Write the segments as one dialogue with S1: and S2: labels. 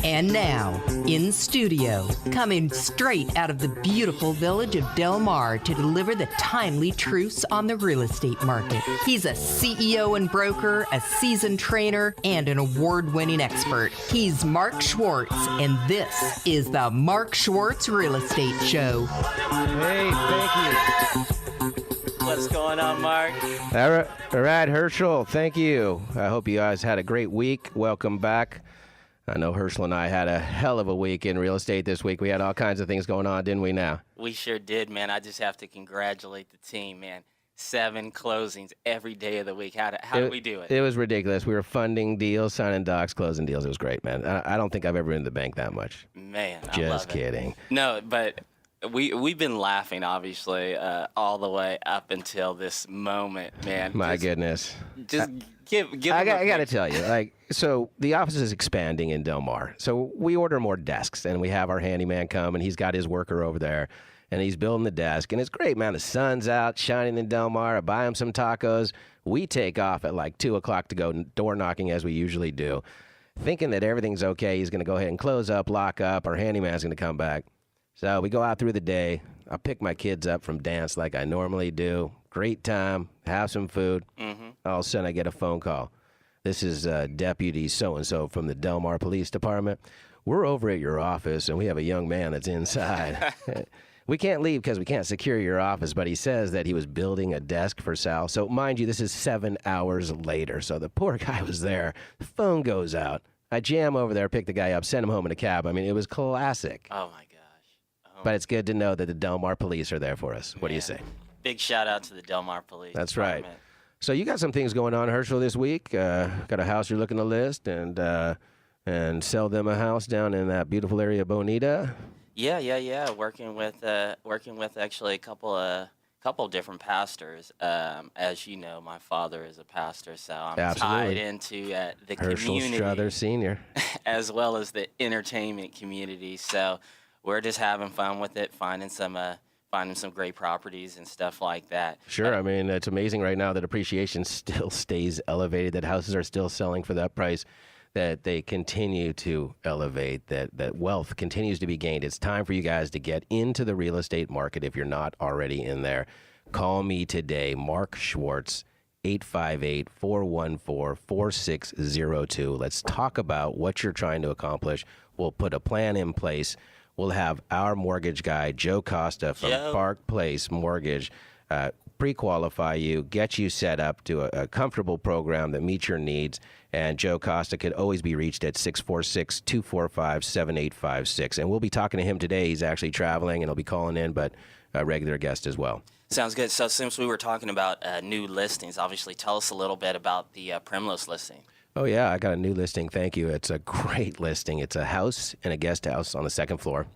S1: And now, in studio, coming straight out of the beautiful village of Del Mar to deliver the timely truths on the real estate market. He's a CEO and broker, a seasoned trainer, and an award-winning expert. He's Mark Schwartz, and this is the Mark Schwartz Real Estate Show.
S2: Hey, thank you.
S3: What's going on, Mark?
S2: All right, Hershel, thank you. I hope you guys had a great week. Welcome back. I know Hershel and I had a hell of a week in real estate this week. We had all kinds of things going on, didn't we now?
S3: We sure did, man. I just have to congratulate the team, man. 7 closings every day of the week. How did we do it?
S2: It was ridiculous. We were funding deals, signing docs, closing deals. It was great, man. I don't think I've ever been to the bank that much.
S3: Man, I
S2: Just
S3: love it.
S2: kidding.
S3: No, but we've been laughing, obviously, all the way up until this moment, man.
S2: My goodness.
S3: Just give
S2: I got to tell you, so the office is expanding in Del Mar. So we order more desks, and we have our handyman come, and he's got his worker over there, and he's building the desk. And it's great, man. The sun's out, shining in Del Mar. I buy him some tacos. We take off at like 2 o'clock to go door knocking, as we usually do, thinking that everything's okay. He's going to go ahead and close up, lock up. Our handyman's going to come back. So we go out through the day. I pick my kids up from dance like I normally do. Great time. Have some food. Mm-hmm. All of a sudden, I get a phone call. This is Deputy so-and-so from the Del Mar Police Department. We're over at your office, and we have a young man that's inside. We can't leave because we can't secure your office, but he says that he was building a desk for Sal. So, mind you, this is 7 hours later. So the poor guy was there. The phone goes out. I jam over there, pick the guy up, send him home in a cab. I mean, it was classic.
S3: Oh, my gosh.
S2: But it's good to know that the Del Mar Police are there for us. What do you say?
S3: Big shout out to the Del Mar Police.
S2: That's right. So you got some things going on, Hershel, this week. Got a house you're looking to list and sell them a house down in that beautiful area of Bonita.
S3: Yeah. Working with actually a couple of different pastors. As you know, my father is a pastor, so I'm
S2: Absolutely.
S3: tied into the
S2: Hershel
S3: community,
S2: Strother Sr.,
S3: as well as the entertainment community. So we're just having fun with it, finding some great properties and stuff like that.
S2: Sure. I mean, it's amazing right now that appreciation still stays elevated, that houses are still selling for that price, that they continue to elevate, that wealth continues to be gained. It's time for you guys to get into the real estate market if you're not already in there. Call me today, Mark Schwartz, 858-414-4602. Let's talk about what you're trying to accomplish. We'll put a plan in place. We'll have our mortgage guy, Joe Costa from Park Place Mortgage, pre-qualify you, get you set up to a comfortable program that meets your needs. And Joe Costa could always be reached at 646-245-7856. And we'll be talking to him today. He's actually traveling, and he'll be calling in, but a regular guest as well.
S3: Sounds good. So since we were talking about new listings, obviously tell us a little bit about the Primrose listing.
S2: Oh, yeah, I got a new listing. Thank you. It's a great listing. It's a house and a guest house on the second floor.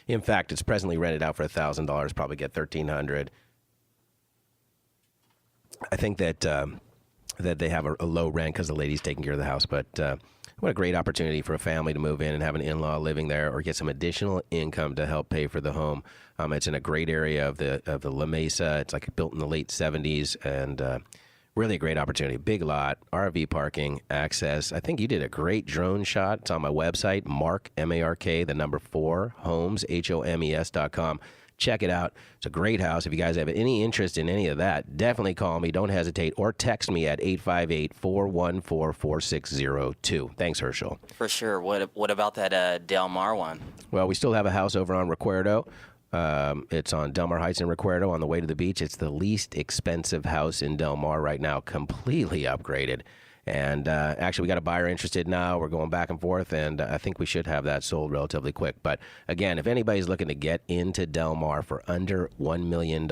S2: In fact, it's presently rented out for $1,000, probably get $1,300. I think that they have a low rent because the lady's taking care of the house, but what a great opportunity for a family to move in and have an in-law living there or get some additional income to help pay for the home. It's in a great area of the La Mesa. It's like built in the late 70s, and really a great opportunity. Big lot, RV parking, access. I think you did a great drone shot. It's on my website, Mark, M-A-R-K, the number 4, homes, HOMES.com. Check it out. It's a great house. If you guys have any interest in any of that, definitely call me. Don't hesitate. Or text me at 858-414-4602. Thanks, Hershel.
S3: For sure. What about that Del Mar one?
S2: Well, we still have a house over on Recuerdo. It's on Del Mar Heights and Recuerdo on the way to the beach. It's the least expensive house in Del Mar right now, completely upgraded. And actually, we got a buyer interested now. We're going back and forth, and I think we should have that sold relatively quick. But again, if anybody's looking to get into Del Mar for under $1 million,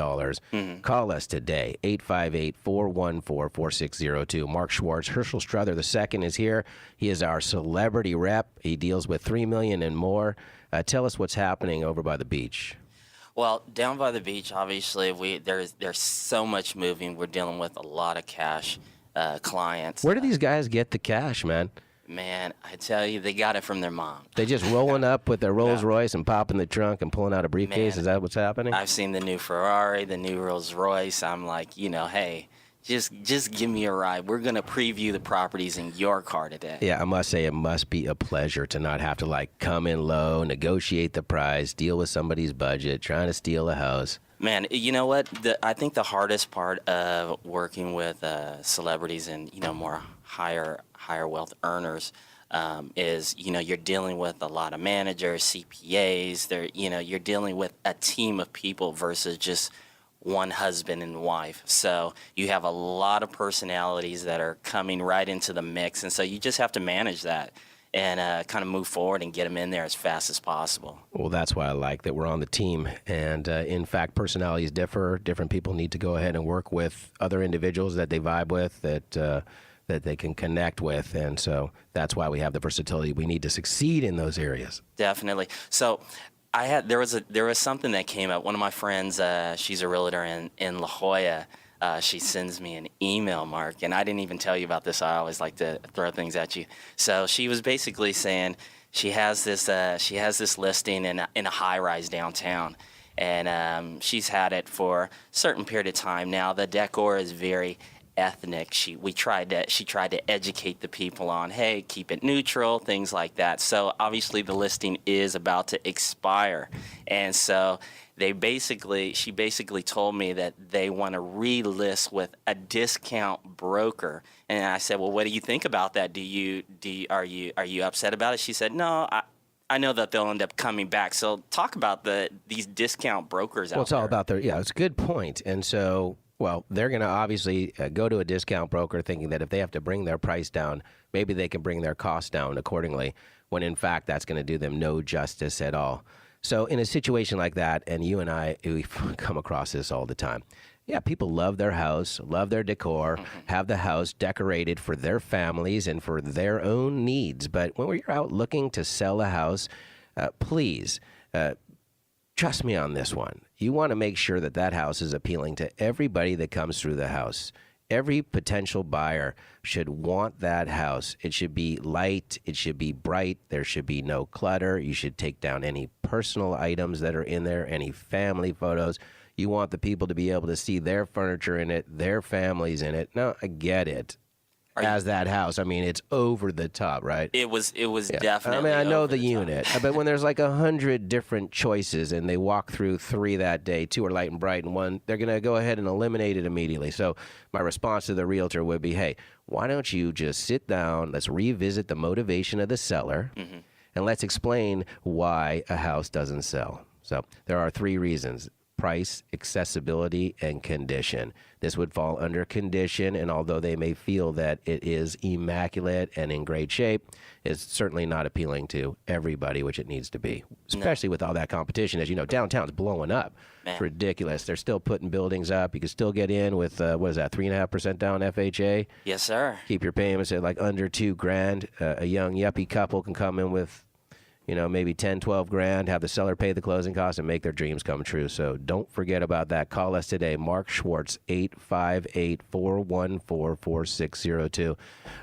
S2: call us today, 858-414-4602. Mark Schwartz, Hershel Strother II is here. He is our celebrity rep. He deals with $3 million and more. Tell us what's happening over by the beach.
S3: Well, down by the beach, obviously, there's so much moving. We're dealing with a lot of cash clients.
S2: Where do these guys get the cash, man?
S3: Man, I tell you, they got it from their mom.
S2: They just rolling up with their Rolls Royce and popping the trunk and pulling out a briefcase.
S3: Man,
S2: Is that what's happening?
S3: I've seen the new Ferrari, the new Rolls Royce. I'm like, hey, just give me a ride. We're gonna preview the properties in your car today.
S2: Yeah, I must say it must be a pleasure to not have to like come in low, negotiate the price, deal with somebody's budget, trying to steal a house.
S3: Man, you know what? I think the hardest part of working with celebrities and more higher wealth earners is you're dealing with a lot of managers, CPAs. You're dealing with a team of people versus just one husband and wife. So you have a lot of personalities that are coming right into the mix, and so you just have to manage that and kind of move forward and get them in there as fast as possible.
S2: Well, that's why I like that we're on the team. And in fact, personalities differ. Different people need to go ahead and work with other individuals that they vibe with, that they can connect with. And so that's why we have the versatility. We need to succeed in those areas.
S3: Definitely. So there was something that came up. One of my friends, she's a realtor in La Jolla. She sends me an email, Mark, and I didn't even tell you about this. I always like to throw things at you. So she was basically saying she has this listing in a high-rise downtown, and she's had it for a certain period of time now. The decor is very ethnic. She tried to educate the people on, hey, keep it neutral, things like that. So obviously the listing is about to expire, and so she basically told me that they want to relist with a discount broker. And I said, well, what do you think about that? Are you upset about it? She said, no, I know that they'll end up coming back. So talk about these discount brokers out there.
S2: Well, it's all about it's a good point. And so, they're going to obviously go to a discount broker thinking that if they have to bring their price down, maybe they can bring their costs down accordingly, when in fact that's going to do them no justice at all. So in a situation like that, and you and I, we come across this all the time. Yeah, people love their house, love their decor, have the house decorated for their families and for their own needs. But when you're out looking to sell a house, please, trust me on this one. You want to make sure that house is appealing to everybody that comes through the house. Every potential buyer should want that house. It should be light. It should be bright. There should be no clutter. You should take down any personal items that are in there, any family photos. You want the people to be able to see their furniture in it, their families in it. No, I get it. As that house, I mean, it's over the top, right?
S3: It was definitely.
S2: I know
S3: over
S2: the unit, but when there's like 100 different choices and they walk through 3 that day, 2 are light and bright, and 1 they're gonna go ahead and eliminate it immediately. So my response to the realtor would be, hey, why don't you just sit down? Let's revisit the motivation of the seller, and let's explain why a house doesn't sell. So there are 3 reasons: price, accessibility, and condition. This would fall under condition, and although they may feel that it is immaculate and in great shape, it's certainly not appealing to everybody, which it needs to be, especially with all that competition. As you know, downtown's blowing up.
S3: Man.
S2: It's ridiculous. They're still putting buildings up. You can still get in with, 3.5% down FHA?
S3: Yes, sir.
S2: Keep your payments at like under $2,000. A young yuppie couple can come in with maybe 10, 12 grand, have the seller pay the closing costs and make their dreams come true. So don't forget about that. Call us today. Mark Schwartz, 858-414-4602.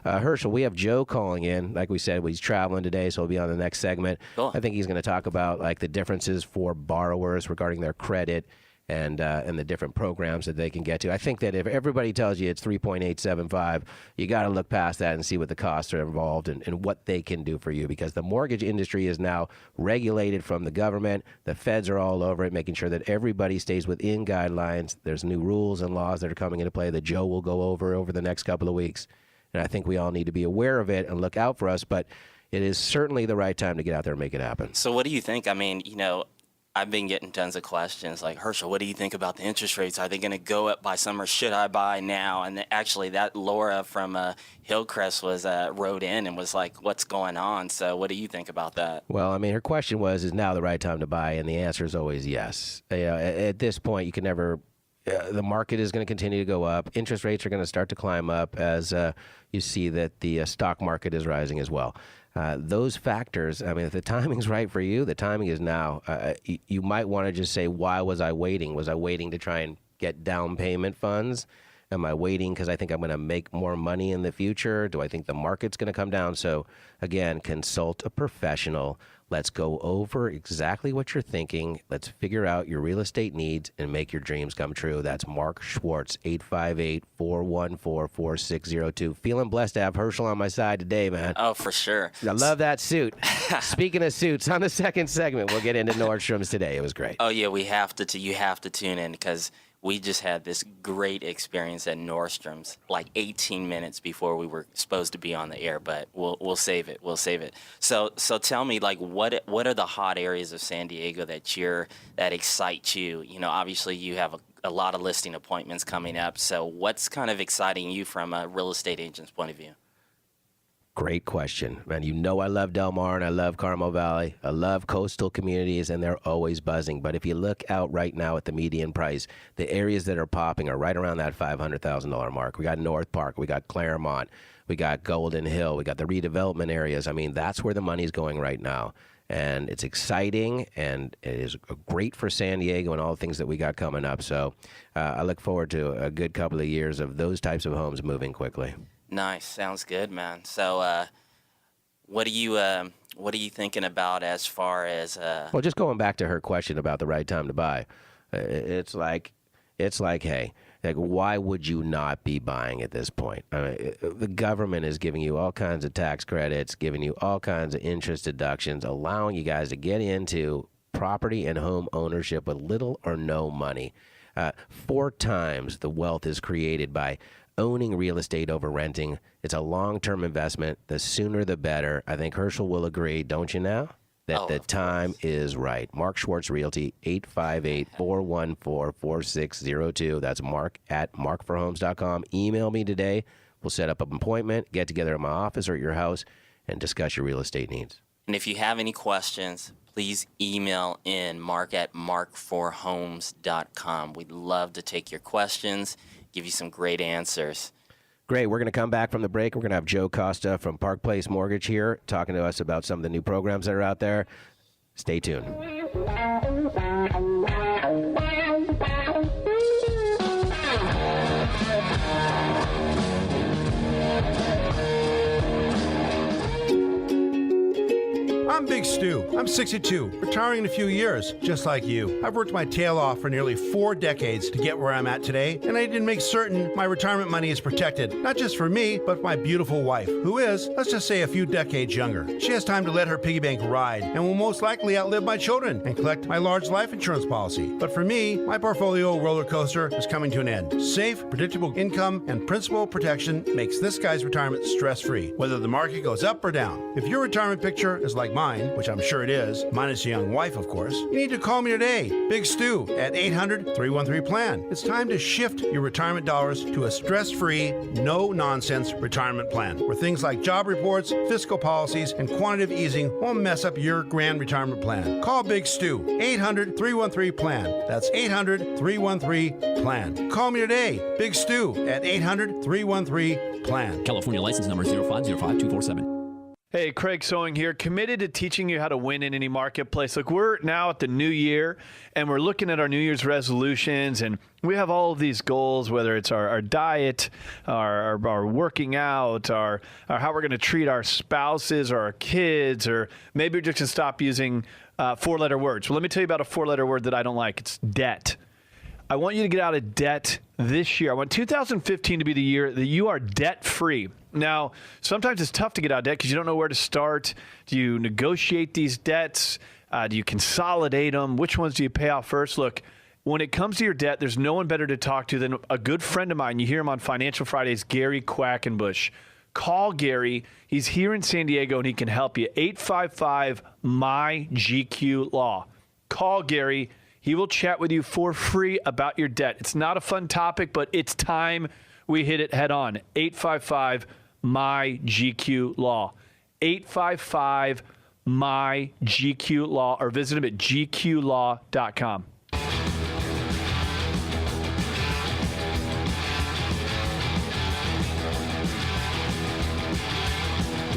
S2: Hershel, we have Joe calling in. Like we said, he's traveling today, so he'll be on the next segment.
S3: Cool.
S2: I think he's going to talk about like the differences for borrowers regarding their credit and the different programs that they can get to. I think that if everybody tells you it's 3.875, you got to look past that and see what the costs are involved and what they can do for you, because the mortgage industry is now regulated from the government. The feds are all over it, making sure that everybody stays within guidelines. There's new rules and laws that are coming into play that Joe will go over the next couple of weeks. And I think we all need to be aware of it and look out for us, but it is certainly the right time to get out there and make it happen.
S3: So what do you think? I mean, I've been getting tons of questions like, Hershel, what do you think about the interest rates? Are they going to go up by summer? Should I buy now? And actually, that Laura from Hillcrest wrote in and was like, what's going on? So what do you think about that?
S2: Well, I mean, her question was, is now the right time to buy? And the answer is always yes. At this point, you can never the market is going to continue to go up. Interest rates are going to start to climb up as you see that the stock market is rising as well. Those factors, I mean, if the timing's right for you, the timing is now. You might want to just say, why was I waiting? Was I waiting to try and get down payment funds? Am I waiting because I think I'm going to make more money in the future? Do I think the market's going to come down? So, again, consult a professional. Let's go over exactly what you're thinking. Let's figure out your real estate needs and make your dreams come true. That's Mark Schwartz, 858-414-4602. Feeling blessed to have Hershel on my side today, man.
S3: Oh, for sure.
S2: I love that suit. Speaking of suits, on the second segment, we'll get into Nordstrom's today. It was great.
S3: Oh, yeah, we have to. You have to tune in because we just had this great experience at Nordstrom's, like 18 minutes before we were supposed to be on the air. But we'll save it. We'll save it. So tell me, like, what are the hot areas of San Diego that excite you? You know, obviously you have a lot of listing appointments coming up. So what's kind of exciting you from a real estate agent's point of view?
S2: Great question, man. You know I love Del Mar and I love Carmel Valley. I love coastal communities, and they're always buzzing. But if you look out right now at the median price, the areas that are popping are right around that $500,000 mark. We got North Park, we got Claremont, we got Golden Hill, we got the redevelopment areas. I mean, that's where the money's going right now. And it's exciting, and it is great for San Diego and all the things that we got coming up. So I look forward to a good couple of years of those types of homes moving quickly.
S3: Nice. Sounds good, man. So, what are you thinking about as far as?
S2: Well, just going back to her question about the right time to buy, it's like, hey, like, why would you not be buying at this point? I mean, the government is giving you all kinds of tax credits, giving you all kinds of interest deductions, allowing you guys to get into property and home ownership with little or no money. 4 times the wealth is created by owning real estate over renting. It's a long-term investment. The sooner the better. I think Hershel will agree, don't you now? That the time is right. Mark Schwartz Realty, 858-414-4602. That's Mark at markforhomes.com. Email me today. We'll set up an appointment, get together at my office or at your house, and discuss your real estate needs.
S3: And if you have any questions, please email in mark at markforhomes.com. We'd love to take your questions, give you some great answers.
S2: Great. We're going to come back from the break. We're going to have Joe Costa from Park Place Mortgage here talking to us about some of the new programs that are out there. Stay tuned.
S4: I'm Big Stu. I'm 62, retiring in a few years, just like you. I've worked my tail off for nearly 4 decades to get where I'm at today, and I need to make certain my retirement money is protected, not just for me, but for my beautiful wife, who is, let's just say, a few decades younger. She has time to let her piggy bank ride, and will most likely outlive my children and collect my large life insurance policy. But for me, my portfolio roller coaster is coming to an end. Safe, predictable income and principal protection makes this guy's retirement stress-free, whether the market goes up or down. If your retirement picture is like mine, which I'm sure it is, minus a young wife, of course, you need to call me today, Big Stu, at 800-313-PLAN. It's time to shift your retirement dollars to a stress-free, no-nonsense retirement plan, where things like job reports, fiscal policies, and quantitative easing won't mess up your grand retirement plan. Call Big Stu, 800-313-PLAN. That's 800-313-PLAN. Call me today, Big Stu, at 800-313-PLAN.
S5: California license number 0505247.
S6: Hey, Craig Sewing here, committed to teaching you how to win in any marketplace. Look, we're now at the new year, and we're looking at our New Year's resolutions, and we have all of these goals, whether it's our diet, our working out, our how we're going to treat our spouses or our kids, or maybe we're just going to stop using 4-letter words. Well, let me tell you about a 4-letter word that I don't like. It's debt. I want you to get out of debt this year. I want 2015 to be the year that you are debt-free. Now, sometimes it's tough to get out of debt because you don't know where to start. Do you negotiate these debts? Do you consolidate them? Which ones do you pay off first? Look, when it comes to your debt, there's no one better to talk to than a good friend of mine. You hear him on Financial Fridays, Gary Quackenbush. Call Gary. He's here in San Diego, and he can help you. 855-MY-GQ-LAW. Call Gary. He will chat with you for free about your debt. It's not a fun topic, but it's time we hit it head on. 855-MY-GQ-LAW. 855-MY-GQ-LAW, or visit him at gqlaw.com.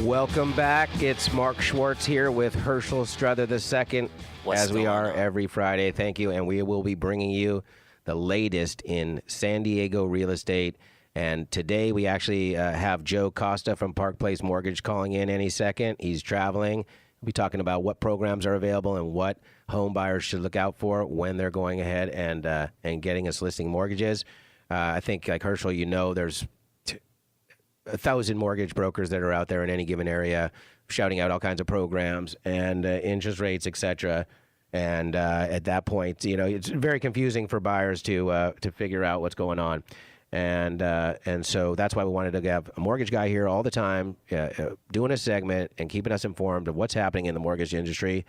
S2: Welcome back. It's Mark Schwartz here with Hershel Strother II, as we are every Friday. Thank you. And we will be bringing you the latest in San Diego real estate. And today we actually have Joe Costa from Park Place Mortgage calling in any second. He's traveling. We'll be talking about what programs are available and what home buyers should look out for when they're going ahead and getting us listing mortgages. I think, like Hershel, there's 1,000 mortgage brokers that are out there in any given area shouting out all kinds of programs and interest rates, et cetera. And at that point, it's very confusing for buyers to figure out what's going on. And so that's why we wanted to have a mortgage guy here all the time, doing a segment and keeping us informed of what's happening in the mortgage industry.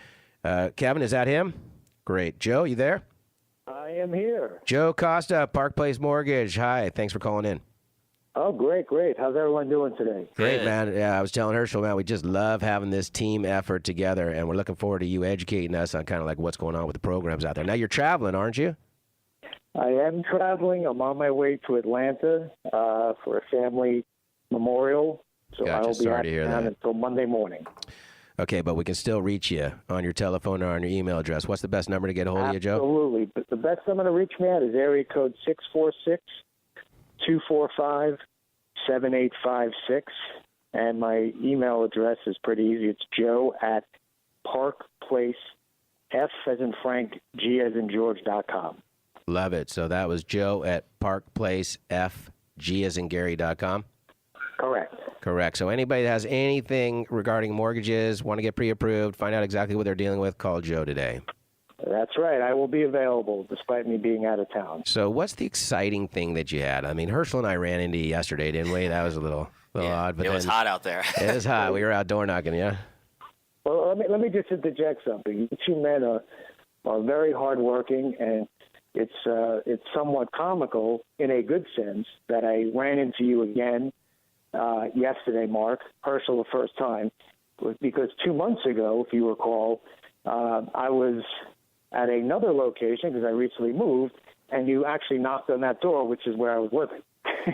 S2: Kevin, is that him? Great. Joe, you there?
S7: I am here.
S2: Joe Costa, Park Place Mortgage. Hi, thanks for calling in.
S7: Oh, great. How's everyone doing today?
S2: Great, man. Yeah, I was telling Hershel, man, we just love having this team effort together, and we're looking forward to you educating us on kind of like what's going on with the programs out there. Now, you're traveling, aren't you?
S7: I am traveling. I'm on my way to Atlanta for a family memorial, so
S2: Gotcha.
S7: I will be
S2: Sorry
S7: out
S2: to hear
S7: of town
S2: that.
S7: until Monday morning.
S2: Okay, but we can still reach you on your telephone or on your email address. What's the best number to get a hold of you, Joe?
S7: Absolutely. But the best number to reach me at is area code 646-245-7856, and my email address is pretty easy. It's joe@parkplace, F as in Frank, G as in George.com.
S2: Love it. So that was Joe at parkplacefg.com. Correct. So anybody that has anything regarding mortgages, want to get pre-approved, find out exactly what they're dealing with, call Joe today.
S7: That's right. I will be available despite me being out of town.
S2: So what's the exciting thing that you had? I mean, Hershel and I ran into you yesterday, didn't we? That was a little odd. But
S3: it was hot out there.
S2: It was hot. We were out door knocking, yeah?
S7: Well, let me just interject something. You two men are very hardworking, and it's somewhat comical in a good sense that I ran into you again yesterday, Mark, Hershel, the first time, because 2 months ago, if you recall, I was at another location because I recently moved, and you actually knocked on that door, which is where I was living.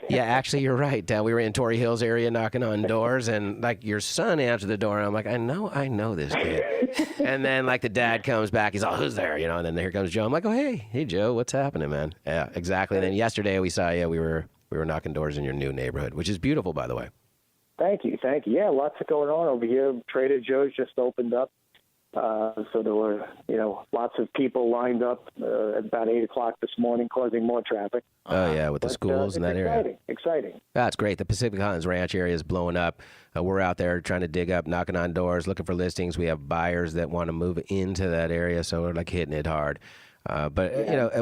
S2: Yeah, actually, you're right. We were in Torrey Hills area knocking on doors, and like your son answered the door, and I'm like, I know this kid. And then like the dad comes back, he's all, who's there? And then here comes Joe. I'm like, oh hey Joe, what's happening, man? Yeah, exactly. And then yesterday we saw we were knocking doors in your new neighborhood, which is beautiful, by the way.
S7: Thank you. Yeah, lots going on over here. Trader Joe's just opened up. So there were, lots of people lined up at about 8 o'clock this morning, causing more traffic.
S2: Oh, yeah, with the schools in that area.
S7: Exciting.
S2: That's great. The Pacific Highlands Ranch area is blowing up. We're out there trying to dig up, knocking on doors, looking for listings. We have buyers that want to move into that area, so we're like hitting it hard. But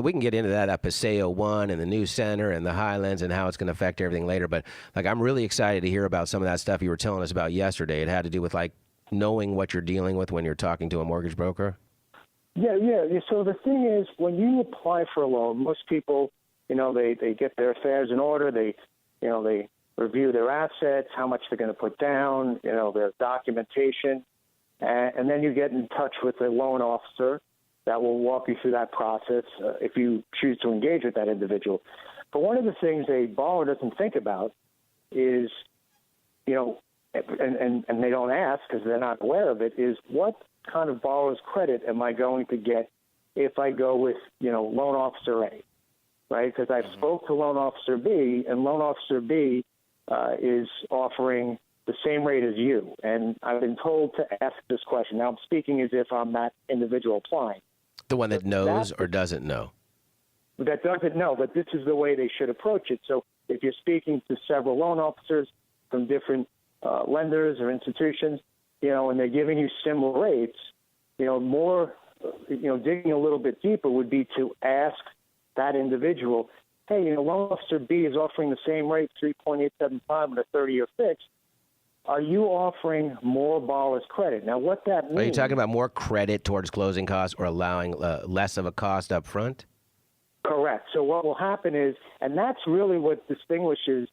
S2: we can get into that Paseo 1 and the new center and the Highlands and how it's going to affect everything later. But like, I'm really excited to hear about some of that stuff you were telling us about yesterday. It had to do with like knowing what you're dealing with when you're talking to a mortgage broker?
S7: Yeah. So the thing is, when you apply for a loan, most people, they get their affairs in order. They review their assets, how much they're going to put down, their documentation, and then you get in touch with a loan officer that will walk you through that process if you choose to engage with that individual. But one of the things a borrower doesn't think about is, and they don't ask because they're not aware of it, is what kind of borrower's credit am I going to get if I go with, loan officer A, right? Because I spoke to loan officer B, and loan officer B is offering the same rate as you. And I've been told to ask this question. Now I'm speaking as if I'm that individual applying.
S2: The one that knows or doesn't know?
S7: That doesn't know, but this is the way they should approach it. So if you're speaking to several loan officers from different lenders or institutions, and they're giving you similar rates, more, digging a little bit deeper would be to ask that individual, hey, loan officer B is offering the same rate, 3.875 with a 30-year fix. Are you offering more borrower's credit? Now, what that means... Are
S2: you talking about more credit towards closing costs or allowing less of a cost up front?
S7: Correct. So what will happen is, and that's really what distinguishes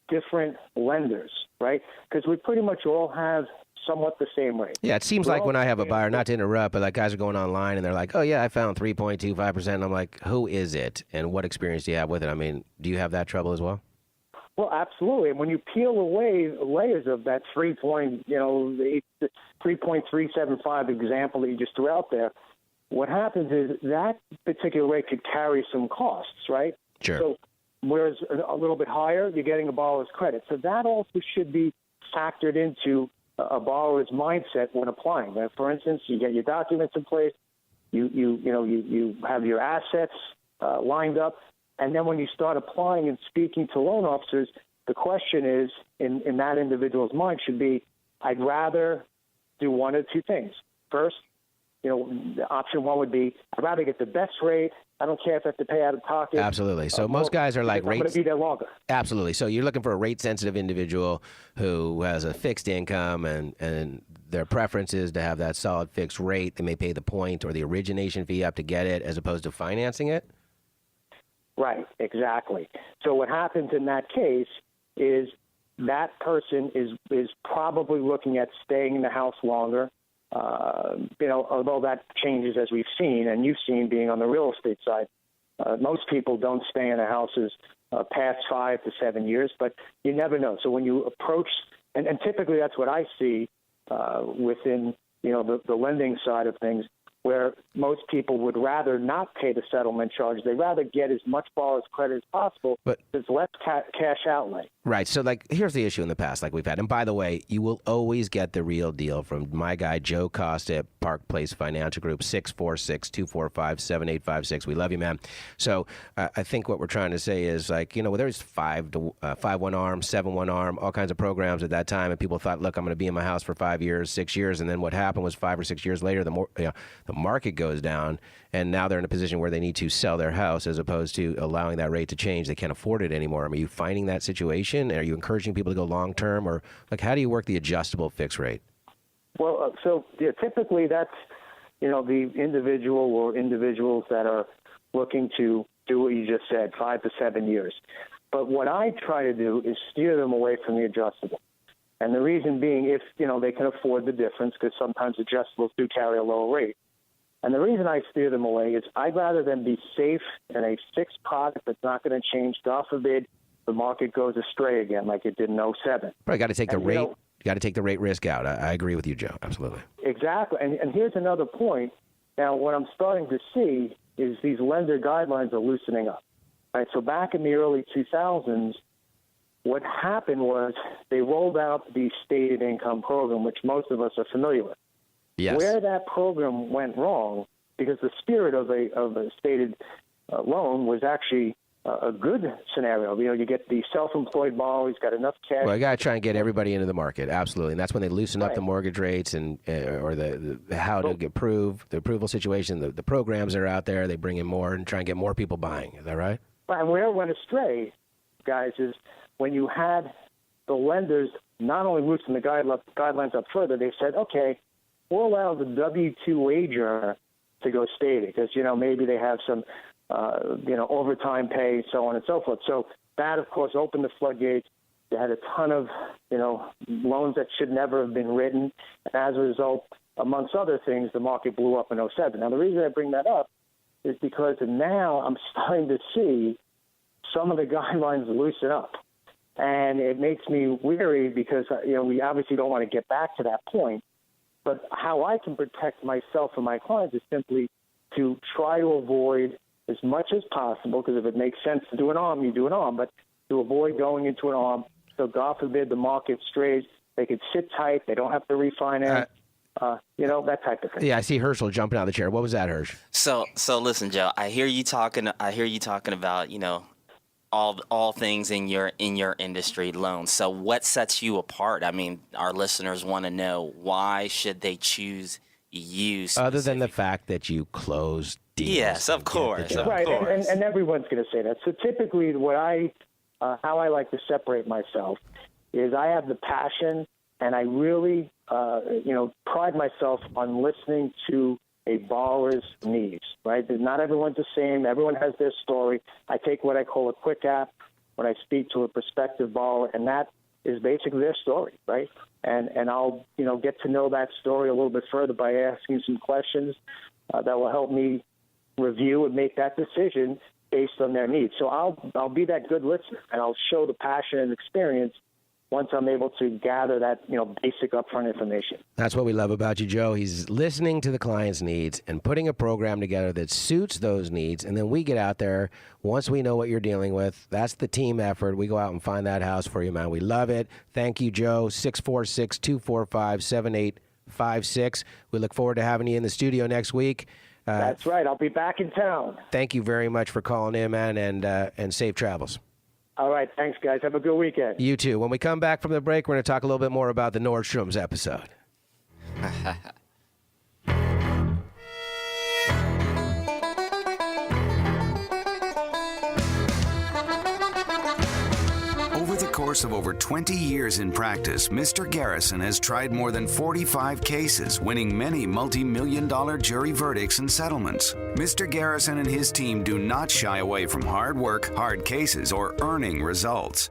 S7: different lenders, right? Because we pretty much all have somewhat the same rate.
S2: Yeah, it seems like when I have a buyer, not to interrupt, but like guys are going online and they're like, oh yeah, I found 3.25%. And I'm like, who is it? And what experience do you have with it? I mean, do you have that trouble as well?
S7: Well, absolutely. And when you peel away layers of that 3.375 example that you just threw out there, what happens is that particular rate could carry some costs, right?
S2: Sure.
S7: So whereas a little bit higher, you're getting a borrower's credit. So that also should be factored into a borrower's mindset when applying. For instance, you get your documents in place, you have your assets lined up, and then when you start applying and speaking to loan officers, the question is, in that individual's mind should be, I'd rather do one of two things. First, option one would be, I'd rather get the best rate. I don't care if I have to pay out of pocket.
S2: Absolutely. So most guys are like
S7: I'm going to be there longer.
S2: Absolutely. So you're looking for a rate-sensitive individual who has a fixed income and their preference is to have that solid fixed rate. They may pay the point or the origination fee up to get it as opposed to financing it?
S7: Right, exactly. So what happens in that case is that person is probably looking at staying in the house longer. Although that changes as we've seen, and you've seen being on the real estate side, most people don't stay in their houses past 5 to 7 years, but you never know. So when you approach, and typically that's what I see within the lending side of things, where most people would rather not pay the settlement charge. They'd rather get as much borrower's credit as possible. But there's less cash outlay.
S2: Right. So, here's the issue in the past, we've had. And by the way, you will always get the real deal from my guy, Joe Costa at Park Place Financial Group, 646-245-7856. We love you, man. So, I think what we're trying to say is, there's 5-1 ARM, 7-1 ARM, all kinds of programs at that time. And people thought, look, I'm going to be in my house for 5 years, 6 years. And then what happened was 5 or 6 years later, the market goes down, and now they're in a position where they need to sell their house as opposed to allowing that rate to change. They can't afford it anymore. Are you finding that situation? Are you encouraging people to go long term, or how do you work the adjustable fixed rate?
S7: Well, typically that's the individual or individuals that are looking to do what you just said, 5 to 7 years. But what I try to do is steer them away from the adjustable. And the reason being, if they can afford the difference, because sometimes adjustables do carry a lower rate. And the reason I steer them away is I'd rather them be safe in a fixed product that's not going to change. God forbid the market goes astray again like it did in 2007.
S2: Right, got to take the rate. You got to take the rate risk out. I agree with you, Joe. Absolutely.
S7: Exactly. And here's another point. Now, what I'm starting to see is these lender guidelines are loosening up. Right. So back in the early 2000s, what happened was they rolled out the stated income program, which most of us are familiar with.
S2: Yes.
S7: Where that program went wrong, because the spirit of a stated loan was actually a good scenario. You get the self-employed borrower, he's got enough cash.
S2: Well, I got to try and get everybody into the market, absolutely. And that's when they loosen up the mortgage rates and or the how to get approved, the approval situation, the programs that are out there. They bring in more and try and get more people buying. Is that right?
S7: And where it went astray, guys, is when you had the lenders not only loosen the guidelines up further, they said, okay, we'll allow the W-2 wage earner to go stated because, maybe they have some, overtime pay, so on and so forth. So that, of course, opened the floodgates. They had a ton of, loans that should never have been written. And as a result, amongst other things, the market blew up in 2007. Now, the reason I bring that up is because now I'm starting to see some of the guidelines loosen up. And it makes me weary because, we obviously don't want to get back to that point. But how I can protect myself and my clients is simply to try to avoid as much as possible, because if it makes sense to do an ARM, you do an ARM, but to avoid going into an ARM. So God forbid the market strays, they could sit tight, they don't have to refinance, that type of thing.
S2: Yeah, I see Hershel jumping out of the chair. What was that, Hersh?
S3: So listen, Joe, I hear you talking about, all things in your industry, loans. So what sets you apart? I mean, our listeners want to know, why should they choose you
S2: other than the fact that you close deals?
S3: Yes, of course.
S7: Right, and everyone's going to say that. So typically how I like to separate myself is I have the passion, and I really pride myself on listening to a borrower's needs, right? Not everyone's the same. Everyone has their story. I take what I call a quick app when I speak to a prospective borrower, and that is basically their story, right? And I'll, get to know that story a little bit further by asking some questions that will help me review and make that decision based on their needs. So I'll be that good listener, and I'll show the passion and experience once I'm able to gather that, basic upfront information.
S2: That's what we love about you, Joe. He's listening to the client's needs and putting a program together that suits those needs. And then we get out there once we know what you're dealing with. That's the team effort. We go out and find that house for you, man. We love it. Thank you, Joe. 646-245-7856. We look forward to having you in the studio next week.
S7: That's right. I'll be back in town.
S2: Thank you very much for calling in, man, and safe travels.
S7: All right. Thanks, guys. Have a good weekend.
S2: You too. When we come back from the break, we're going to talk a little bit more about the Nordstrom's episode.
S8: Over the course of over 20 years in practice, Mr. Garrison has tried more than 45 cases, winning many multi-million-dollar jury verdicts and settlements. Mr. Garrison and his team do not shy away from hard work, hard cases, or earning results.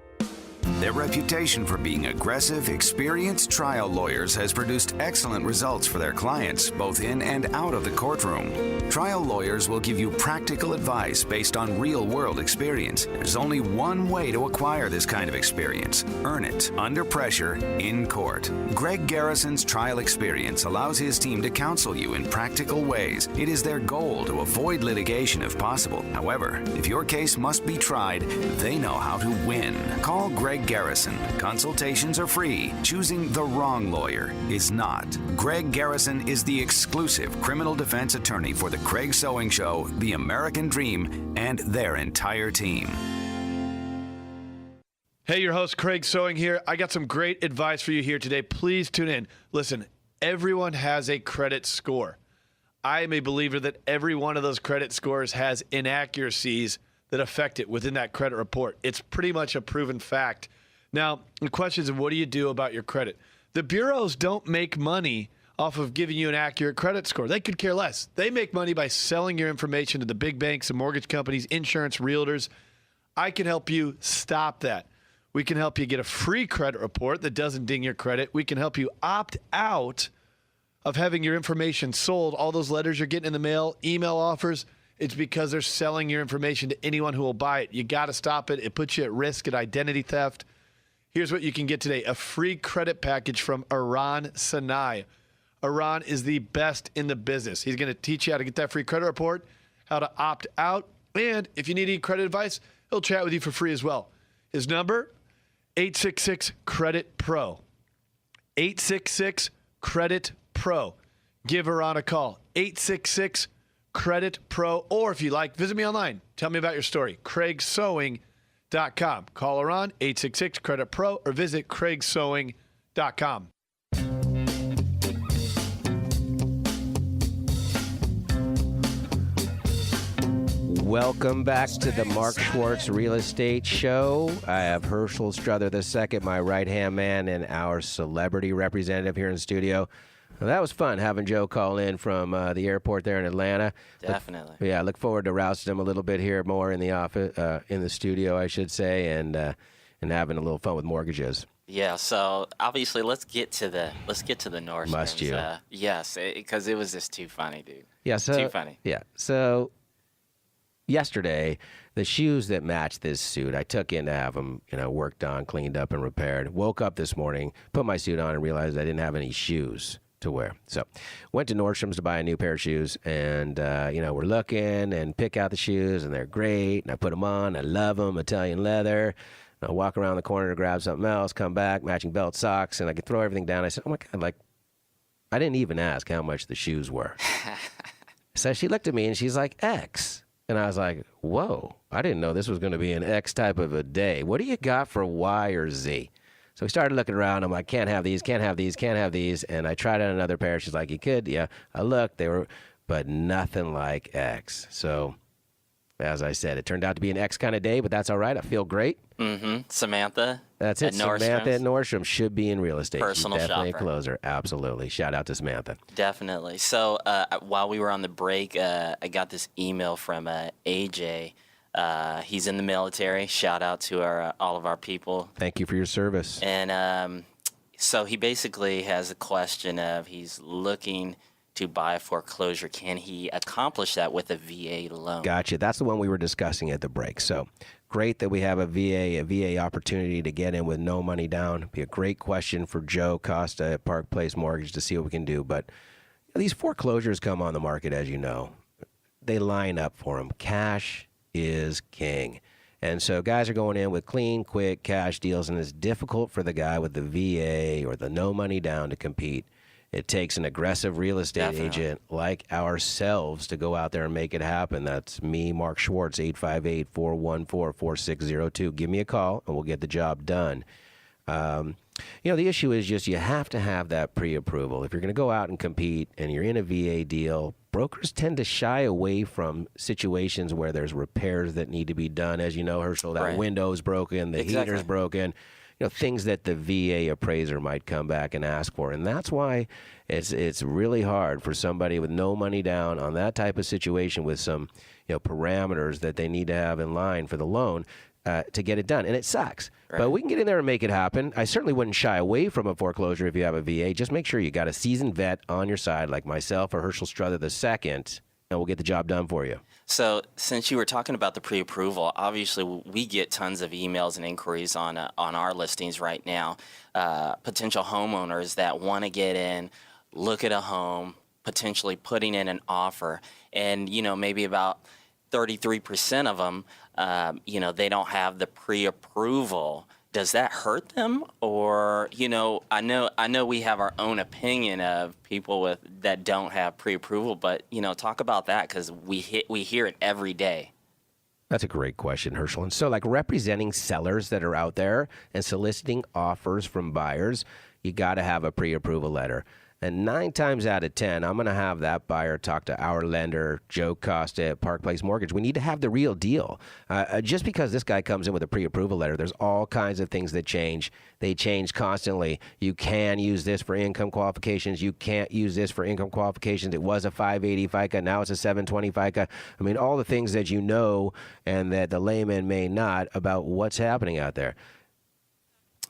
S8: Their reputation for being aggressive, experienced trial lawyers has produced excellent results for their clients, both in and out of the courtroom. Trial lawyers will give you practical advice based on real-world experience. There's only one way to acquire this kind of experience: earn it under pressure in court. Greg Garrison's trial experience allows his team to counsel you in practical ways. It is their goal to avoid litigation if possible. However, if your case must be tried, they know how to win. Call Greg Garrison. Consultations are free. Choosing the wrong lawyer is not. Greg Garrison is the exclusive criminal defense attorney for The Craig Sewing Show, The American Dream, and their entire team.
S6: Hey, your host, Craig Sewing here. I got some great advice for you here today. Please tune in. Listen, everyone has a credit score. I am a believer that every one of those credit scores has inaccuracies that affect it within that credit report. It's pretty much a proven fact. Now, the question is, what do you do about your credit? The bureaus don't make money off of giving you an accurate credit score. They could care less. They make money by selling your information to the big banks and mortgage companies, insurance, realtors. I can help you stop that. We can help you get a free credit report that doesn't ding your credit. We can help you opt out of having your information sold. All those letters you're getting in the mail, email offers, it's because they're selling your information to anyone who will buy it. You got to stop it. It puts you at risk at identity theft. Here's what you can get today: a free credit package from Aran Sinai. Aran is the best in the business. He's going to teach you how to get that free credit report, how to opt out, and if you need any credit advice, he'll chat with you for free as well. His number, 866-CREDIT-PRO. 866-CREDIT-PRO. Give Aran a call, 866-CREDIT-PRO, or if you like, visit me online. Tell me about your story, craigsewing.com. Call Aran, 866-CREDIT-PRO, or visit craigsewing.com.
S2: Welcome back to the Mark Schwartz Real Estate Show. I have Hershel Strother II, my right-hand man and our celebrity representative here in the studio. Well, that was fun having Joe call in from the airport there in Atlanta.
S3: Definitely.
S2: Look forward to rousting him a little bit here more in the office, in the studio, I should say, and having a little fun with mortgages.
S3: Yeah, so obviously let's get to the North.
S2: Must you?
S3: Yes, because it was just too funny, dude.
S2: Yeah,
S3: too funny.
S2: Yeah, so yesterday, the shoes that matched this suit, I took in to have them, worked on, cleaned up, and repaired. Woke up this morning, put my suit on, and realized I didn't have any shoes to wear. So went to Nordstrom's to buy a new pair of shoes, and we're looking and pick out the shoes, and they're great, and I put them on. I love them, Italian leather. I walk around the corner to grab something else, come back, matching belt, socks, and I could throw everything down. I said, oh my God, I didn't even ask how much the shoes were. So she looked at me and she's like, X. And I was like, whoa, I didn't know this was going to be an X type of a day. What do you got for Y or Z? So we started looking around. I'm like, can't have these, can't have these, can't have these. And I tried on another pair. She's like, you could. Yeah. I looked. They were, but nothing like X. So as I said, it turned out to be an X kind of day, but that's all right. I feel great.
S3: Mm-hmm. Samantha.
S2: That's it. Samantha at Nordstrom should be in real estate.
S3: Personal
S2: She's definitely
S3: shopper.
S2: a closer. Absolutely. Shout out to Samantha.
S3: Definitely. So while we were on the break, I got this email from AJ. He's in the military. Shout out to all of our people.
S2: Thank you for your service.
S3: And so he basically has a question of he's looking to buy a foreclosure. Can he accomplish that with a VA loan?
S2: Gotcha. That's the one we were discussing at the break. So great that we have a VA opportunity to get in with no money down. Be a great question for Joe Costa at Park Place Mortgage to see what we can do. But these foreclosures come on the market, as you know. They line up for them. Cash is king. And so guys are going in with clean, quick cash deals, and it's difficult for the guy with the VA or the no money down to compete. It takes an aggressive real estate agent like ourselves to go out there and make it happen. That's me, Mark Schwartz, 858-414-4602. Give me a call, and we'll get the job done. The issue is just you have to have that pre-approval. If you're going to go out and compete and you're in a VA deal, brokers tend to shy away from situations where there's repairs that need to be done. As you know, Herschel, that window's broken, the heater's broken. Things that the VA appraiser might come back and ask for. And that's why it's really hard for somebody with no money down on that type of situation with some, parameters that they need to have in line for the loan to get it done. And it sucks. Right. But we can get in there and make it happen. I certainly wouldn't shy away from a foreclosure if you have a VA. Just make sure you got a seasoned vet on your side like myself or Hershel Strother II, and we'll get the job done for you.
S3: So since you were talking about the pre-approval, obviously we get tons of emails and inquiries on our listings right now. Potential homeowners that want to get in, look at a home, potentially putting in an offer, and maybe about 33% of them, they don't have the pre-approval. Does that hurt them? Or, I know we have our own opinion of people that don't have pre-approval, but, talk about that because we hear it every day.
S2: That's a great question, Herschel. And so representing sellers that are out there and soliciting offers from buyers, you got to have a pre-approval letter. And 9 times out of 10, I'm going to have that buyer talk to our lender, Joe Costa at Park Place Mortgage. We need to have the real deal. Just because this guy comes in with a pre-approval letter, there's all kinds of things that change. They change constantly. You can use this for income qualifications. You can't use this for income qualifications. It was a 580 FICA. Now it's a 720 FICA. I mean, all the things that you know and that the layman may not about what's happening out there.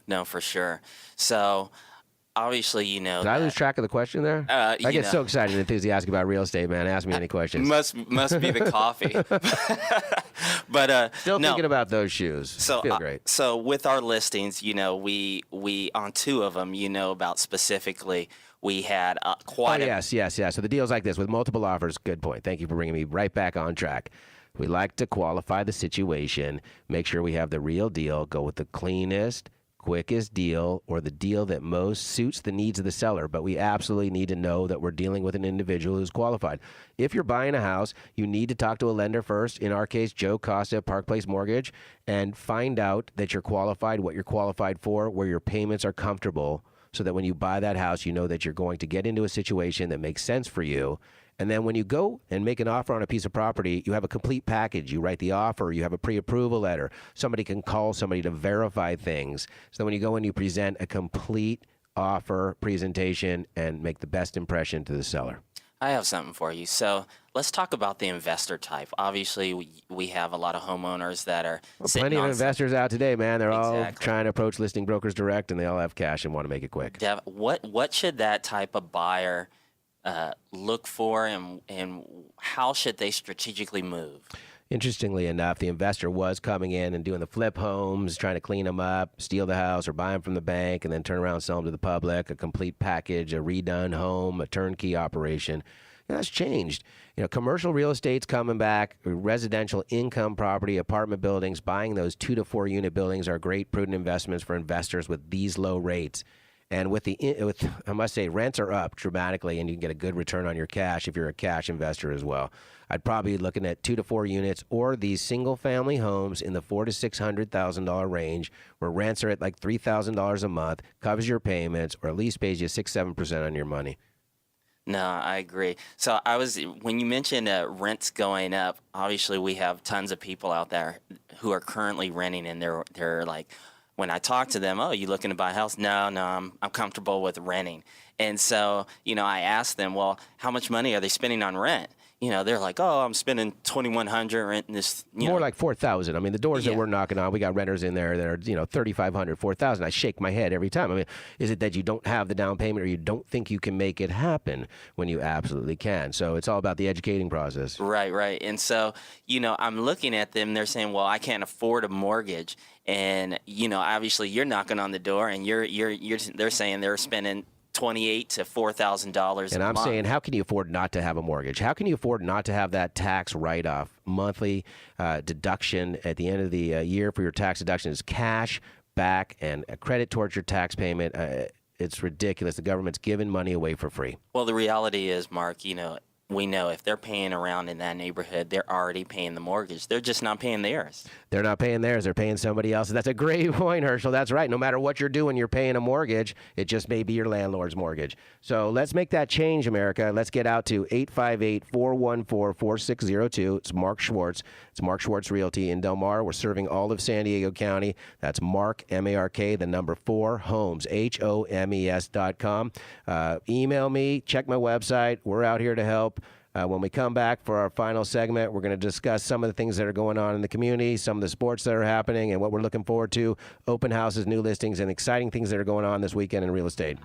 S3: No, for sure. So obviously,
S2: Did I lose track of the question there? I get so excited and enthusiastic about real estate, man. Ask me any questions.
S3: Must be the coffee. But
S2: still thinking about those shoes.
S3: So
S2: feel great.
S3: So with our listings, we on 2 of them, about specifically, we had quite.
S2: Yes. So the deal's like this with multiple offers. Good point. Thank you for bringing me right back on track. We like to qualify the situation, make sure we have the real deal, go with the cleanest, quickest deal or the deal that most suits the needs of the seller, but we absolutely need to know that we're dealing with an individual who's qualified. If you're buying a house, you need to talk to a lender first, in our case, Joe Costa at Park Place Mortgage, and find out that you're qualified, what you're qualified for, where your payments are comfortable, so that when you buy that house, you know that you're going to get into a situation that makes sense for you. And then when you go and make an offer on a piece of property, you have a complete package. You write the offer, you have a pre-approval letter. Somebody can call somebody to verify things. So when you go and you present a complete offer presentation and make the best impression to the seller.
S3: I have something for you. So let's talk about the investor type. Obviously, we have a lot of homeowners that are
S2: plenty of investors out today, man. They're all trying to approach listing brokers direct, and they all have cash and want to make it quick.
S3: Dev, what should that type of buyer look for, and how should they strategically move?
S2: Interestingly enough, the investor was coming in and doing the flip homes, trying to clean them up, steal the house, or buy them from the bank, and then turn around and sell them to the public, a complete package, a redone home, a turnkey operation. That's changed. Commercial real estate's coming back, residential income property, apartment buildings, buying those 2 to 4 unit buildings are great, prudent investments for investors with these low rates. And I must say, rents are up dramatically, and you can get a good return on your cash if you're a cash investor as well. I'd probably be looking at 2 to 4 units or these single-family homes in the $400,000 to $600,000 range, where rents are at like $3,000 a month, covers your payments, or at least pays you 6-7% on your money.
S3: No, I agree. So when you mentioned rents going up, obviously we have tons of people out there who are currently renting, and they're like, when I talk to them, oh, you looking to buy a house? No, I'm comfortable with renting. And so, I ask them, well, how much money are they spending on rent? they're like, oh, I'm spending $2,100 renting this.
S2: More like 4,000. I mean, the doors that
S3: Yeah.
S2: we're knocking on, we got renters in there that are, 3,500, 4,000. I shake my head every time. I mean, is it that you don't have the down payment or you don't think you can make it happen when you absolutely can? So it's all about the educating process.
S3: Right. And so, I'm looking at them. They're saying, well, I can't afford a mortgage. And, obviously you're knocking on the door and they're saying they're spending $2,800 to $4,000
S2: And
S3: a
S2: I'm
S3: month.
S2: saying, how can you afford not to have a mortgage? How can you afford not to have that tax write-off, monthly deduction at the end of the year for your tax deduction is cash back and a credit towards your tax payment? It's ridiculous. The government's giving money away for free.
S3: Well, the reality is, Mark, we know if they're paying around in that neighborhood, they're already paying the mortgage. They're just not paying theirs.
S2: They're not paying theirs. They're paying somebody else's. That's a great point, Herschel. That's right. No matter what you're doing, you're paying a mortgage. It just may be your landlord's mortgage. So let's make that change, America. Let's get out to 858-414-4602. It's Mark Schwartz. It's Mark Schwartz Realty in Del Mar. We're serving all of San Diego County. That's Mark, M-A-R-K, the number 4, Homes, HOMES.com. Email me. Check my website. We're out here to help. When we come back for our final segment, we're going to discuss some of the things that are going on in the community, some of the sports that are happening, and what we're looking forward to, open houses, new listings, and exciting things that are going on this weekend in real estate.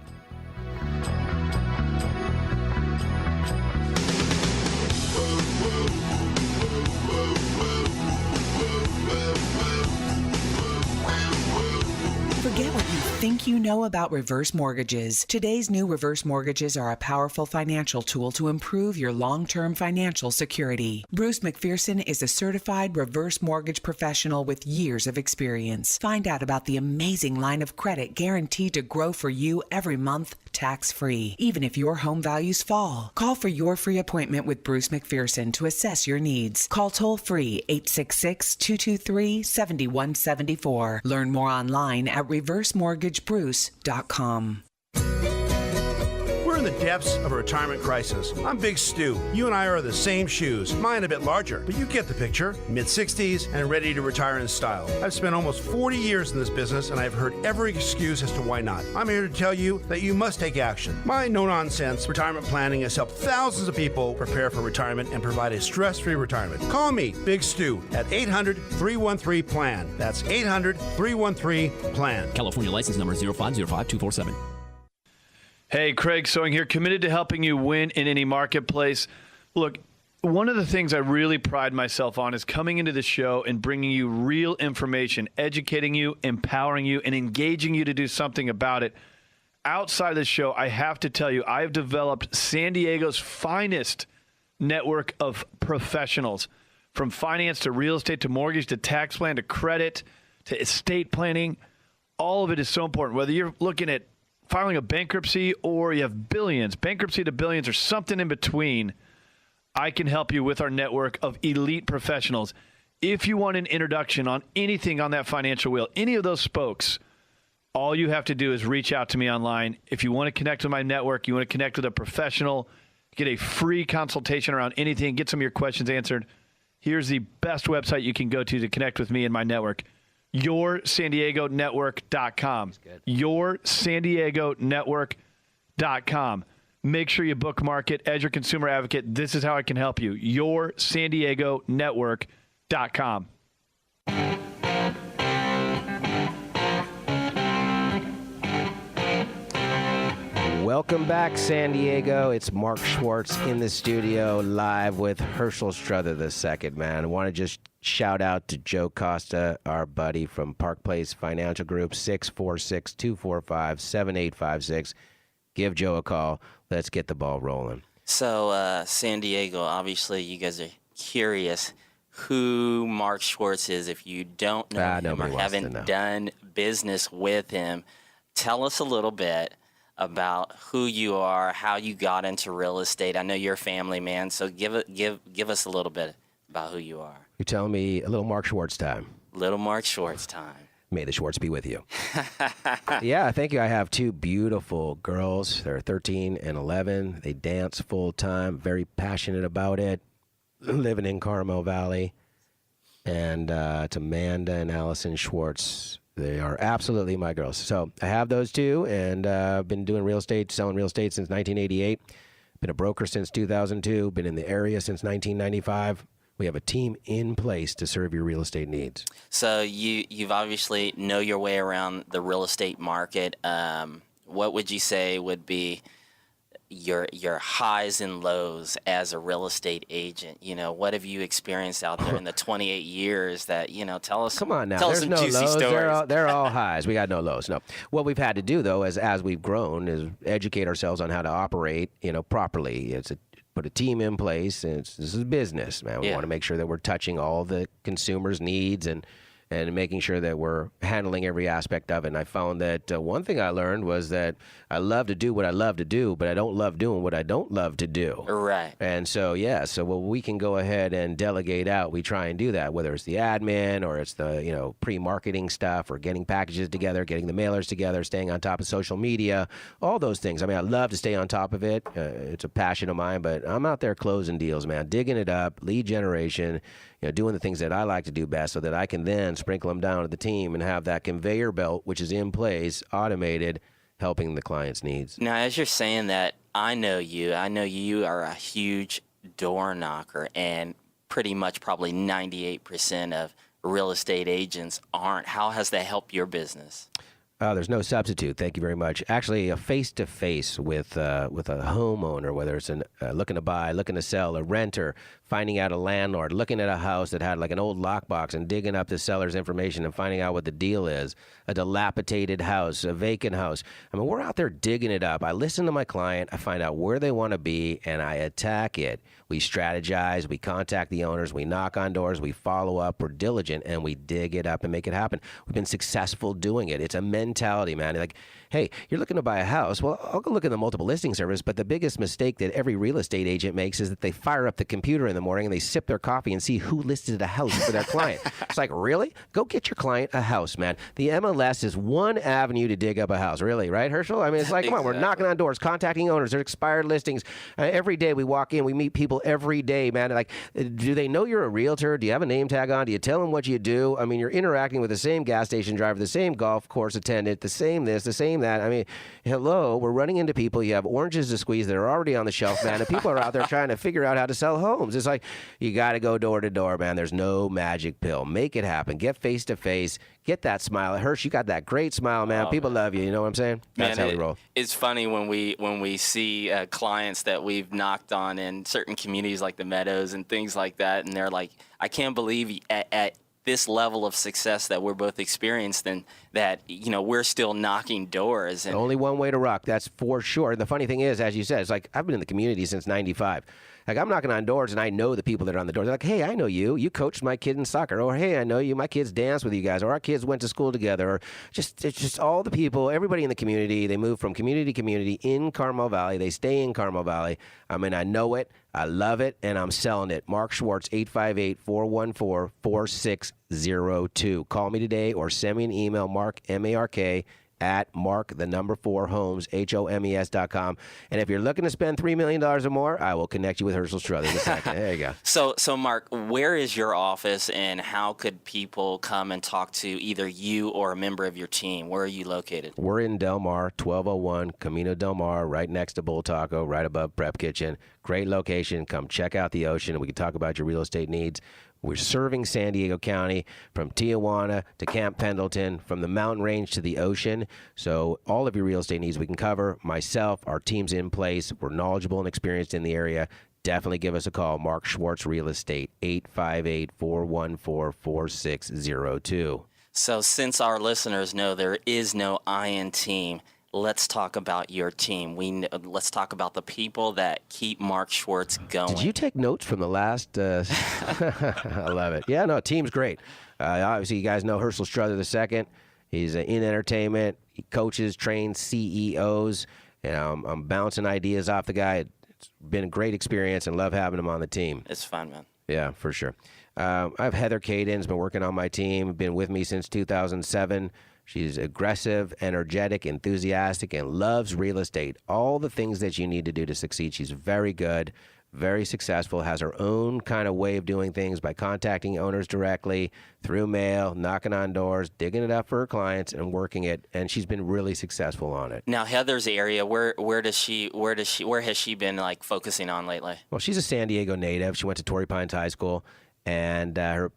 S9: Forget what you think you know about reverse mortgages. Today's new reverse mortgages are a powerful financial tool to improve your long-term financial security. Bruce McPherson is a certified reverse mortgage professional with years of experience. Find out about the amazing line of credit guaranteed to grow for you every month, tax-free, even if your home values fall. Call for your free appointment with Bruce McPherson to assess your needs. Call toll-free 866-223-7174. Learn more online at reversemortgagebruce.com.
S4: We're in the depths of a retirement crisis. I'm Big Stu. You and I are the same shoes. Mine a bit larger, but you get the picture. Mid-60s and ready to retire in style. I've spent almost 40 years in this business and I've heard every excuse as to why not. I'm here to tell you that you must take action. My no-nonsense retirement planning has helped thousands of people prepare for retirement and provide a stress-free retirement. Call me, Big Stu, at 800-313-PLAN. That's 800-313-PLAN.
S5: California license number 0505247.
S6: Hey, Craig Sewing here, committed to helping you win in any marketplace. Look, one of the things I really pride myself on is coming into the show and bringing you real information, educating you, empowering you, and engaging you to do something about it. Outside of the show, I have to tell you, I've developed San Diego's finest network of professionals, from finance to real estate to mortgage to tax plan to credit to estate planning. All of it is so important, whether you're looking at filing a bankruptcy or you have billions, bankruptcy to billions or something in between. I can help you with our network of elite professionals. If you want an introduction on anything on that financial wheel, any of those spokes, all you have to do is reach out to me online. If you want to connect with my network, you want to connect with a professional, get a free consultation around anything, get some of your questions answered, here's the best website you can go to connect with me and my network. YourSanDiegoNetwork.com. YourSanDiegoNetwork.com. Make sure you bookmark it as your consumer advocate. This is how I can help you. YourSanDiegoNetwork.com.
S2: Welcome back, San Diego. It's Mark Schwartz in the studio live with Hershel Strother II, man. I want to just shout out to Joe Costa, our buddy from Park Place Financial Group, 646-245-7856. Give Joe a call. Let's get the ball rolling.
S3: So, San Diego, obviously you guys are curious who Mark Schwartz is. If you don't know him or haven't done business with him, tell us a little bit about who you are, how you got into real estate. I know you're a family man, so give us a little bit about who you are.
S2: You're telling me a little Mark Schwartz time.
S3: Little Mark Schwartz time.
S2: May the Schwartz be with you. Yeah, thank you. I have two beautiful girls. They're 13 and 11. They dance full time, very passionate about it, living in Carmel Valley. And it's Amanda and Allison Schwartz. They are absolutely my girls. So I have those two, and I've been doing real estate, selling real estate since 1988. Been a broker since 2002, been in the area since 1995. We have a team in place to serve your real estate needs.
S3: So you've obviously know your way around the real estate market. What would you say would be your highs and lows as a real estate agent? What have you experienced out there in the 28 years that, tell us.
S2: Come on now.
S3: Tell us
S2: There's
S3: some
S2: no
S3: juicy
S2: lows.
S3: stories.
S2: They're all highs. We got no lows. No. What we've had to do, though, as we've grown, is educate ourselves on how to operate, properly. Put a team in place. And this is business, man. We want to make sure that we're touching all the consumers' needs and making sure that we're handling every aspect of it. And I found that one thing I learned was that I love to do what I love to do, but I don't love doing what I don't love to do.
S3: Right.
S2: And so, we can go ahead and delegate out. We try and do that, whether it's the admin or it's the, pre-marketing stuff or getting packages together, getting the mailers together, staying on top of social media, all those things. I mean, I love to stay on top of it. It's a passion of mine, but I'm out there closing deals, man, digging it up, lead generation, doing the things that I like to do best so that I can then sprinkle them down to the team and have that conveyor belt, which is in place, automated, helping the client's needs.
S3: Now, as you're saying that, I know you are a huge door knocker, and pretty much probably 98% of real estate agents aren't. How has that helped your business?
S2: There's no substitute. Thank you very much. Actually, a face-to-face with a homeowner, whether it's looking to buy, looking to sell, a renter, finding out a landlord, looking at a house that had like an old lockbox and digging up the seller's information and finding out what the deal is, a dilapidated house, a vacant house. I mean, we're out there digging it up. I listen to my client. I find out where they want to be, and I attack it. We strategize. We contact the owners. We knock on doors. We follow up. We're diligent, and we dig it up and make it happen. We've been successful doing it. It's a mentality, man. Like, hey, you're looking to buy a house. Well, I'll go look at the multiple listing service, but the biggest mistake that every real estate agent makes is that they fire up the computer in the morning and they sip their coffee and see who listed a house for their client. It's like, really? Go get your client a house, man. The MLS is one avenue to dig up a house, really, right, Herschel? I mean, it's like, come on, we're knocking on doors, contacting owners, their expired listings. Every day we walk in, we meet people every day, man. Like, do they know you're a realtor? Do you have a name tag on? Do you tell them what you do? I mean, you're interacting with the same gas station driver, the same golf course attendant, the same this, the same that. I mean, hello, we're running into people. You have oranges to squeeze that are already on the shelf, man, and people are out there trying to figure out how to sell homes. It's like, you got to go door to door, man. There's no magic pill. Make it happen. Get face to face. Get that smile. Hirsch, you got that great smile, man. People love you. You know what I'm saying? That's how we roll.
S3: It's funny when we see clients that we've knocked on in certain communities like the Meadows and things like that, and they're like, I can't believe at this level of success that we're both experienced and that, we're still knocking doors. And
S2: only one way to rock. That's for sure. The funny thing is, as you said, it's like I've been in the community since 95. Like, I'm knocking on doors, and I know the people that are on the doors. They're like, hey, I know you. You coached my kid in soccer. Or, hey, I know you. My kids danced with you guys. Or our kids went to school together. Or it's just all the people, everybody in the community. They move from community to community in Carmel Valley. They stay in Carmel Valley. I mean, I know it. I love it, and I'm selling it. Mark Schwartz, 858-414-4602. Call me today or send me an email, Mark, M-A-R-K, at mark4homes, HOMES.com. And if you're looking to spend $3 million or more, I will connect you with Hershel Strother in a second. There you go.
S3: So Mark, where is your office, and how could people come and talk to either you or a member of your team? Where are you located?
S2: We're in Del Mar, 1201 Camino Del Mar, right next to Bull Taco, right above Prep Kitchen. Great location. Come check out the ocean, and we can talk about your real estate needs. We're serving San Diego County from Tijuana to Camp Pendleton, from the mountain range to the ocean. So all of your real estate needs we can cover. Myself, our team's in place. We're knowledgeable and experienced in the area. Definitely give us a call. Mark Schwartz Real Estate, 858-414-4602.
S3: So since our listeners know there is no I in team, let's talk about your team. Let's talk about the people that keep Mark Schwartz going.
S2: Did you take notes from the last? I love it. Yeah, no, team's great. Obviously, you guys know Hershel Strother II. He's in entertainment. He coaches, trains CEOs. And I'm bouncing ideas off the guy. It's been a great experience, and love having him on the team.
S3: It's fun, man.
S2: Yeah, for sure. I have Heather Caden's been working on my team, been with me since 2007. She's aggressive, energetic, enthusiastic, and loves real estate. All the things that you need to do to succeed. She's very good, very successful, has her own kind of way of doing things by contacting owners directly, through mail, knocking on doors, digging it up for her clients and working it. And she's been really successful on it.
S3: Now, Heather's area, where has she been like focusing on lately?
S2: Well, she's a San Diego native. She went to Torrey Pines High School, and her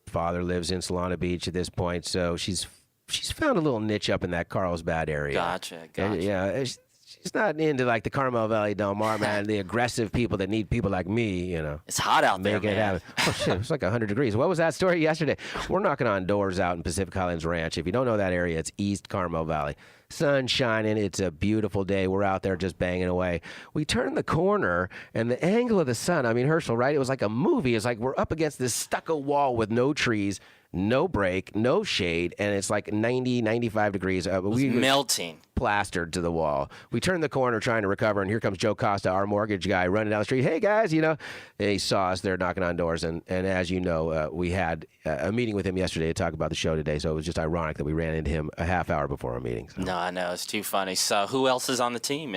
S2: father lives in Solana Beach at this point. So she's found a little niche up in that Carlsbad area.
S3: Gotcha.
S2: And, she's not into like the Carmel Valley, Del Mar, man, the aggressive people that need people like me,
S3: It's hot out there,
S2: Make it
S3: man.
S2: happen. Oh, shit, it's like 100 degrees. What was that story yesterday? We're knocking on doors out in Pacific Highlands Ranch. If you don't know that area, it's East Carmel Valley. Sun shining. It's a beautiful day. We're out there just banging away. We turn the corner, and the angle of the sun, I mean, Herschel, right? It was like a movie. It's like we're up against this stucco wall with no trees, no break, no shade, and it's like 90, 95 degrees.
S3: We melting.
S2: Plastered to the wall. We turn the corner trying to recover, and here comes Joe Costa, our mortgage guy, running down the street. Hey, guys, and he saw us there knocking on doors, and as you know, we had a meeting with him yesterday to talk about the show today, so it was just ironic that we ran into him a half hour before our meeting. So.
S3: No, I know. It's too funny. So who else is on the team?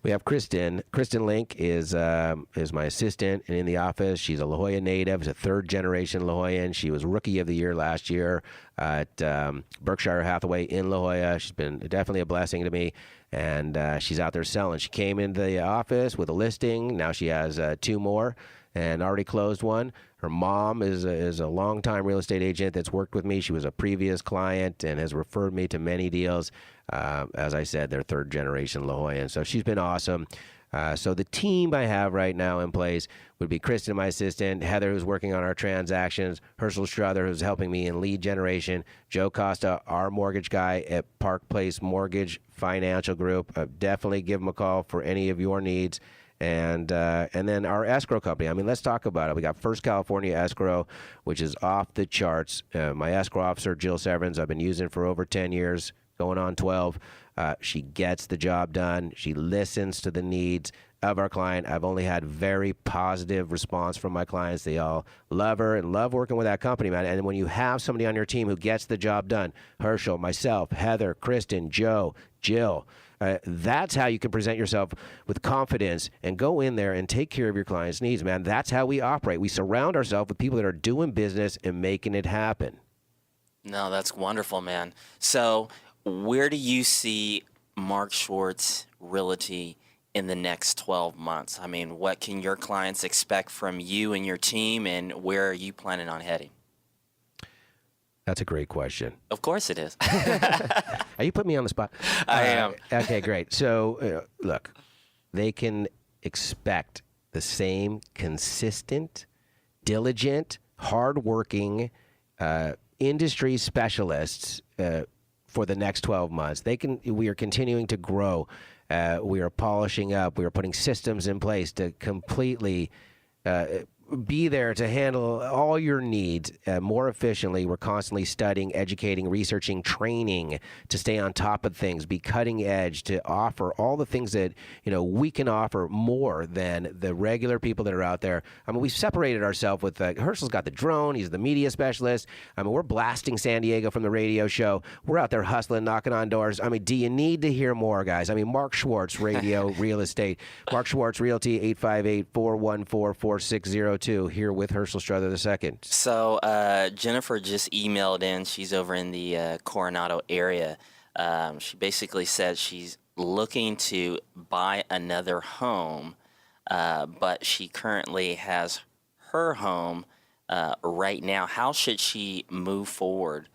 S2: We have Kristen. Kristen Link is my assistant and in the office. She's a La Jolla native. She's a third-generation La Jollan. She was Rookie of the Year last year at Berkshire Hathaway in La Jolla. She's been definitely a blessing to me, and she's out there selling. She came into the office with a listing. Now she has 2 more and already closed one. Her mom is a longtime real estate agent that's worked with me. She was a previous client and has referred me to many deals. As I said, they're third-generation La Jollan. So she's been awesome. So the team I have right now in place would be Kristen, my assistant, Heather, who's working on our transactions, Hershel Strother, who's helping me in lead generation, Joe Costa, our mortgage guy at Park Place Mortgage Financial Group. Definitely give him a call for any of your needs. And then our escrow company. I mean, let's talk about it. We got First California Escrow, which is off the charts. My escrow officer, Jill Severns, I've been using for over 10 years, going on 12. She gets the job done. She listens to the needs of our client. I've only had very positive response from my clients. They all love her and love working with that company, man. And when you have somebody on your team who gets the job done, Herschel, myself, Heather, Kristen, Joe, Jill, that's how you can present yourself with confidence and go in there and take care of your clients' needs, man. That's how we operate. We surround ourselves with people that are doing business and making it happen.
S3: No, that's wonderful, man. So where do you see Mark Schwartz Realty in the next 12 months? I mean, what can your clients expect from you and your team, and where are you planning on heading?
S2: That's a great question.
S3: Of course it is.
S2: Are you putting me on the spot?
S3: I am.
S2: Okay, great. So, look, they can expect the same consistent, diligent, hardworking industry specialists for the next 12 months. We are continuing to grow. We are polishing up. We are putting systems in place to completely be there to handle all your needs more efficiently. We're constantly studying, educating, researching, training to stay on top of things, be cutting edge, to offer all the things that we can offer more than the regular people that are out there. I mean, we've separated ourselves with Hershel's got the drone. He's the media specialist. I mean, we're blasting San Diego from the radio show. We're out there hustling, knocking on doors. I mean, do you need to hear more, guys? I mean, Mark Schwartz, radio, real estate. Mark Schwartz, Realty, 858-414-4602. Here with Hershel Strother II.
S3: So Jennifer just emailed in. She's over in the Coronado area. She basically said she's looking to buy another home, but she currently has her home right now. How should she move forward?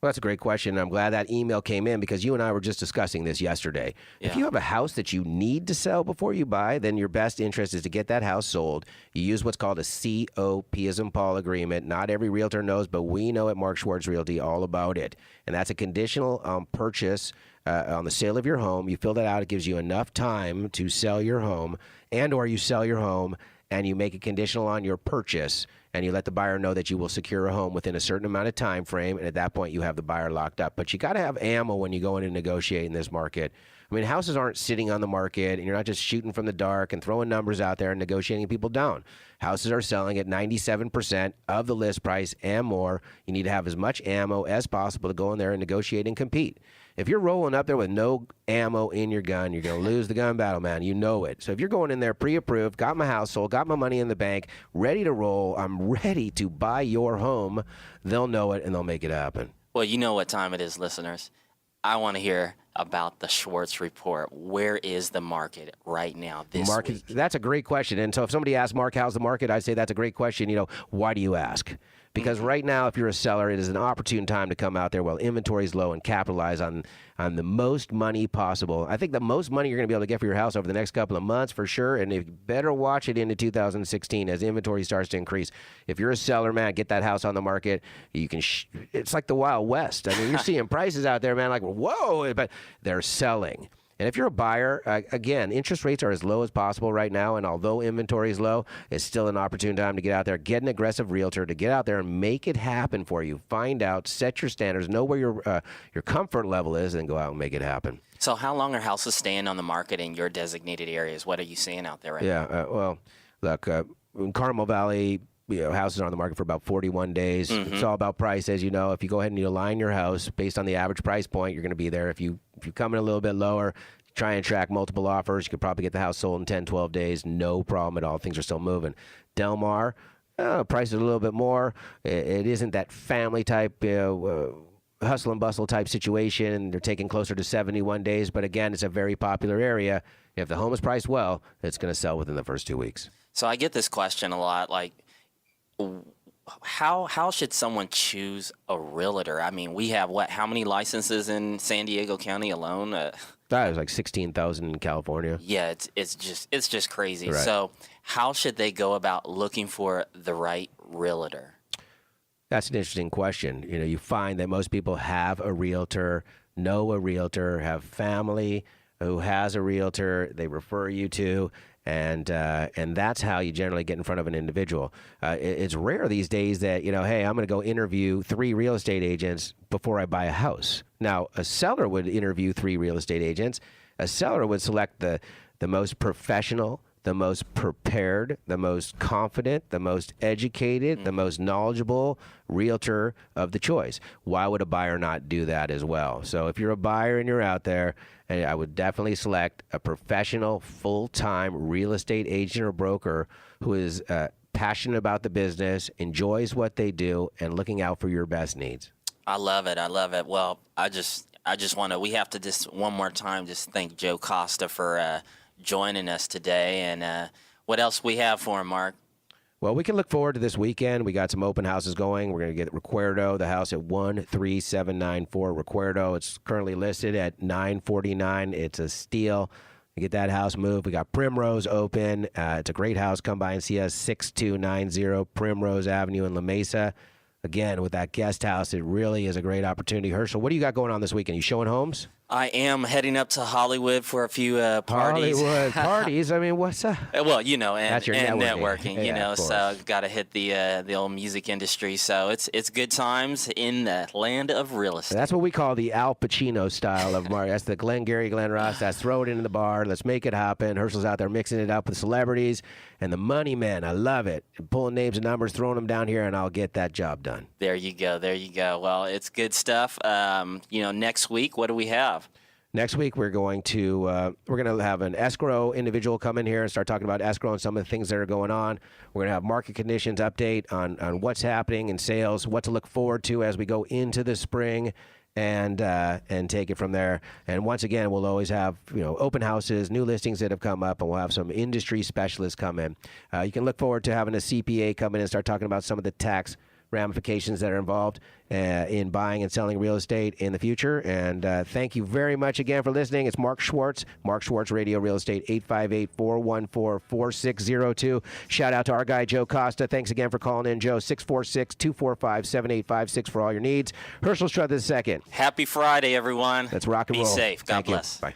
S2: Well, that's a great question. I'm glad that email came in because you and I were just discussing this yesterday. Yeah. If you have a house that you need to sell before you buy, then your best interest is to get that house sold. You use what's called a COP as in Paul agreement. Not every realtor knows, but we know at Mark Schwartz Realty all about it. And that's a conditional purchase on the sale of your home. You fill that out. It gives you enough time to sell your home, and or you sell your home and you make it conditional on your purchase, and you let the buyer know that you will secure a home within a certain amount of time frame, and at that point you have the buyer locked up. But you got to have ammo when you go in and negotiate in this market. I mean, houses aren't sitting on the market, and you're not just shooting from the dark and throwing numbers out there and negotiating people down. Houses are selling at 97% of the list price and more. You need to have as much ammo as possible to go in there and negotiate and compete. If you're rolling up there with no ammo in your gun, you're going to lose the gun battle, man. You know it. So if you're going in there pre-approved, got my house sold, got my money in the bank, ready to roll, I'm ready to buy your home, they'll know it and they'll make it happen.
S3: Well, you know what time it is, listeners. I want to hear about the Schwartz report. Where is the market right now this week?
S2: That's a great question. And so if somebody asks, Mark, how's the market? I'd say that's a great question. Why do you ask? Because right now, if you're a seller, it is an opportune time to come out there while inventory is low and capitalize on the most money possible. I think the most money you're going to be able to get for your house over the next couple of months for sure, and you better watch it into 2016 as inventory starts to increase. If you're a seller, man, get that house on the market. You can. It's like the Wild West. I mean, you're seeing prices out there, man, like, whoa, but they're selling. And if you're a buyer, again, interest rates are as low as possible right now, and although inventory is low, it's still an opportune time to get out there, get an aggressive realtor to get out there and make it happen for you. Find out, set your standards, know where your comfort level is, and go out and make it happen.
S3: So how long are houses staying on the market in your designated areas? What are you seeing out there right now?
S2: Well, look, in Carmel Valley, houses are on the market for about 41 days. It's all about price, as you know. If you go ahead and you align your house based on the average price point, you're going to be there. If you come in a little bit lower, try and track multiple offers, you could probably get the house sold in 10, 12 days. No problem at all. Things are still moving. Del Mar, price is a little bit more. It isn't that family type, hustle and bustle type situation. They're taking closer to 71 days. But again, it's a very popular area. If the home is priced well, it's going to sell within the first 2 weeks.
S3: So I get this question a lot, like, how should someone choose a realtor? I mean, we have how many licenses in San Diego County alone?
S2: That was like 16,000 in California.
S3: Yeah, it's just crazy.
S2: Right.
S3: So how should they go about looking for the right realtor?
S2: That's an interesting question. You find that most people have a realtor, know a realtor, have family who has a realtor they refer you to, and that's how you generally get in front of an individual. It's rare these days that, hey, I'm going to go interview 3 real estate agents before I buy a house. Now, a seller would interview 3 real estate agents. A seller would select the most professional, the most prepared, the most confident, the most educated, the most knowledgeable realtor of the choice. Why would a buyer not do that as well? So if you're a buyer and you're out there, I would definitely select a professional, full-time real estate agent or broker who is passionate about the business, enjoys what they do, and looking out for your best needs.
S3: I love it. Well, I just want to, we have to just one more time just thank Joe Costa for joining us today. And what else we have for him, Mark?
S2: Well, we can look forward to this weekend. We got some open houses going. We're going to get Recuerdo, the house at 13794 Recuerdo. It's currently listed at $949. It's a steal. You get that house moved. We got Primrose open. It's a great house. Come by and see us, 6290 Primrose Avenue in La Mesa. Again, with that guest house, it really is a great opportunity. Herschel, what do you got going on this weekend? You showing homes?
S3: I am heading up to Hollywood for a few parties.
S2: Hollywood parties? I mean, what's up?
S3: Well, and
S2: that's your
S3: networking,
S2: yeah,
S3: so got to hit the old music industry. So it's good times in the land of real estate.
S2: That's what we call the Al Pacino style of Mark. That's the Glenn Gary, Glenn Ross. That's throw it into the bar. Let's make it happen. Herschel's out there mixing it up with celebrities and the money men. I love it. Pulling names and numbers, throwing them down here, and I'll get that job done.
S3: There you go. Well, it's good stuff. Next week, what do we have?
S2: Next week, we're going to have an escrow individual come in here and start talking about escrow and some of the things that are going on. We're going to have market conditions update on what's happening in sales, what to look forward to as we go into the spring, and take it from there. And once again, we'll always have open houses, new listings that have come up, and we'll have some industry specialists come in. You can look forward to having a CPA come in and start talking about some of the tax ramifications that are involved in buying and selling real estate in the future. And thank you very much again for listening. It's Mark Schwartz, Mark Schwartz Radio Real Estate, 858-414-4602. Shout out to our guy, Joe Costa. Thanks again for calling in, Joe. 646-245-7856 for all your needs. Hershel Strother II.
S3: Happy Friday, everyone.
S2: Let's rock and roll.
S3: Be safe. God
S2: Thank
S3: bless.
S2: You. Bye.